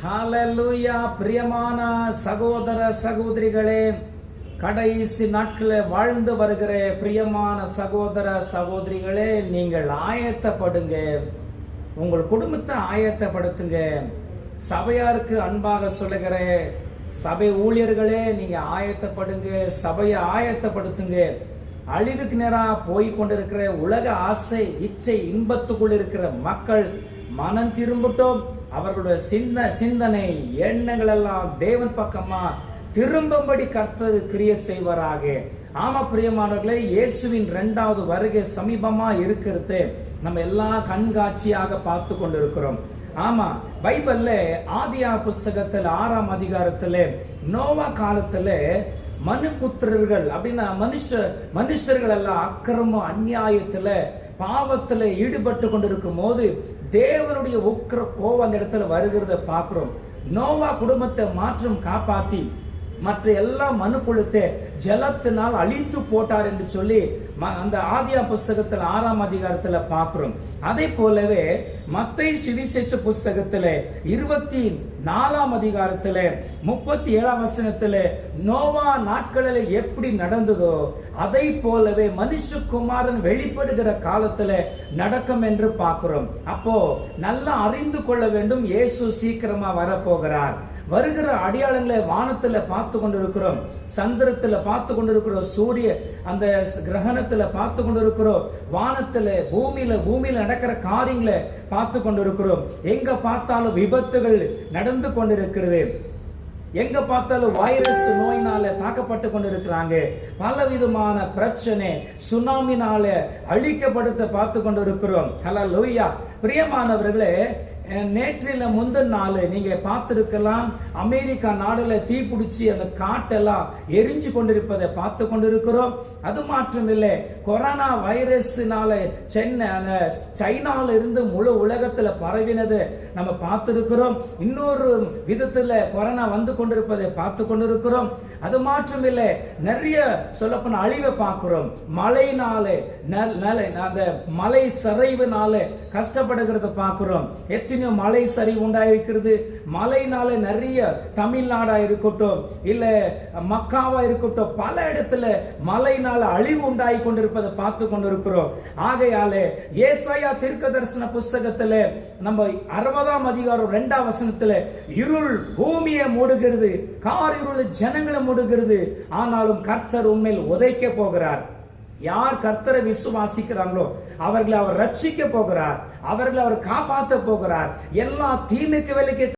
ஹalleluya. பிரியமான சகோதர சகோதரிகளே, கடைசி நாட்களில் வாழ்ந்து வருகிற பிரியமான சகோதர சகோதரிகளே, நீங்கள் ஆயத்தப்படுங்க. உங்கள் குடும்பத்தை ஆயத்தப்படுத்துங்க. சபையாருக்கு அன்பாக சொல்லுகிற சபை ஊழியர்களே, நீங்க ஆயத்தப்படுங்க. சபையை ஆயத்தப்படுத்துங்க. அழிவுக்கு நேராக போய் கொண்டிருக்கிற உலக ஆசை இச்சை இன்பத்துக்குள் இருக்கிற மக்கள் மனம் திரும்பட்டும். அவர்களுடைய சிந்தனை எண்ணங்கள் எல்லாம் தேவன் பக்கமா திரும்பும்படி கர்த்தர் கிரியை செய்வாராக. ஆமா பிரியமானவர்களே, இயேசுவின் 2வது வருகை சமீபமா இருக்கிறது நம்ம எல்லாம் கண்காட்சியாக பார்த்து கொண்டிருக்கிறோம். ஆமா, பைபிள்ல ஆதியா புஸ்தகத்தில் 6ஆம் அதிகாரத்துல நோவா காலத்துல மனுபுத்திரர்கள் அப்படின்னா மனுஷர்கள் எல்லாம் அக்கிரம அநியாயத்துல பாவத்துல ஈடுபட்டு கொண்டிருக்கும் போது தேவனுடைய உக்கிர கோவம் அந்த இடத்துல வருகிறத பார்க்கிறோம். நோவா குடும்பத்தை மாற்றம் காப்பாத்தி மற்ற எல்லா மனு குலத்தை ஜலத்தினால் அழித்து போட்டார் என்று சொல்லி அந்த ஆதியா புஸ்தகத்தில் 6ஆம் அதிகாரத்துல பார்க்கிறோம். அதே போலவே மத்தேயு சுவிசேஷ புஸ்தகத்துல 24ஆம் அதிகாரத்துல 37ஆம் வசனத்துல நோவா நாட்களில் எப்படி நடந்ததோ அதை போலவே மனுஷகுமாரன் வெளிப்படுகிற காலத்துல நடக்கும் என்று பார்க்கிறோம். அப்போ நல்லா அறிந்து கொள்ள வேண்டும், இயேசு சீக்கிரமா வரப்போகிறார். வருகிற அடையாளங்களை வானத்துல பார்த்து கொண்டிருக்கிறோம், சந்திரத்துல பார்த்து கொண்டிருக்கிறோம், சூரிய அந்த கிரகணத்துல பார்த்து கொண்டிருக்கிறோம், வானத்துல பூமியில நடக்கிற காரியங்களை பார்த்து கொண்டிருக்கிறோம். எங்க பார்த்தாலும் விபத்துகள் நடந்து கொண்டிருக்கிறது. எங்க பார்த்தாலும் வைரஸ் நோயினால தாக்கப்பட்டு கொண்டிருக்கிறாங்க. பல விதமான பிரச்சனை சுனாமினால அழிக்கப்படுத்த பார்த்து கொண்டிருக்கிறோம். ஹல்லேலூயா. பிரியமானவர்களே, நேற்றில முந்தின நாள் நீங்க பார்த்திருக்கலாம், அமெரிக்கா நாடுல தீப்பிடிச்சு அந்த காட்டெல்லாம் எரிஞ்சு கொண்டிருப்பதை பார்த்து கொண்டிருக்கிறோம். அது மாற்றம் இல்லை, கொரோனா வைரஸ்னால சைனால இருந்து முழு உலகத்துல பரவினது நம்ம பார்த்திருக்கிறோம். இன்னொரு விதத்துல கொரோனா வந்து கொண்டிருப்பதை பார்த்து கொண்டிருக்கிறோம். அது மாற்றம் இல்லை, நிறைய சொல்லப்போன அழிவை பார்க்கிறோம். மழையினாலே அந்த மலை சரிவுனால கஷ்டப்படுகிறத பார்க்கிறோம். எத்தனையோ மலை சரிவு உண்டாயிருக்கிறது. மழையினால நிறைய தமிழ்நாடா இருக்கட்டும் இல்ல மக்காவா இருக்கட்டும், பல இடத்துல மழையினால அழிவு உண்டாகி கொண்டிருப்பதை பார்த்து கொண்டிருக்கிறோம். ஆகையாலே ஏசாயா தீர்க்க தரிசன புஸ்தகத்துல நம்ம 60ஆம் அதிகாரம் 2ஆம் வசனத்துல இருள் பூமியை மூடுகிறது, காரிருள் ஜனங்களை மூடுகிறது, ஆனாலும் கர்த்தர் உண்மையில் உதைக்க போகிறார். யார் கர்த்தரை விசுவாசிக்கிறாங்களோ அவர்களை அவர் ரட்சிக்க போகிறார், அவர்களை அவர் காப்பாற்ற போகிறார். எல்லா தீமைக்கு வேலைக்கு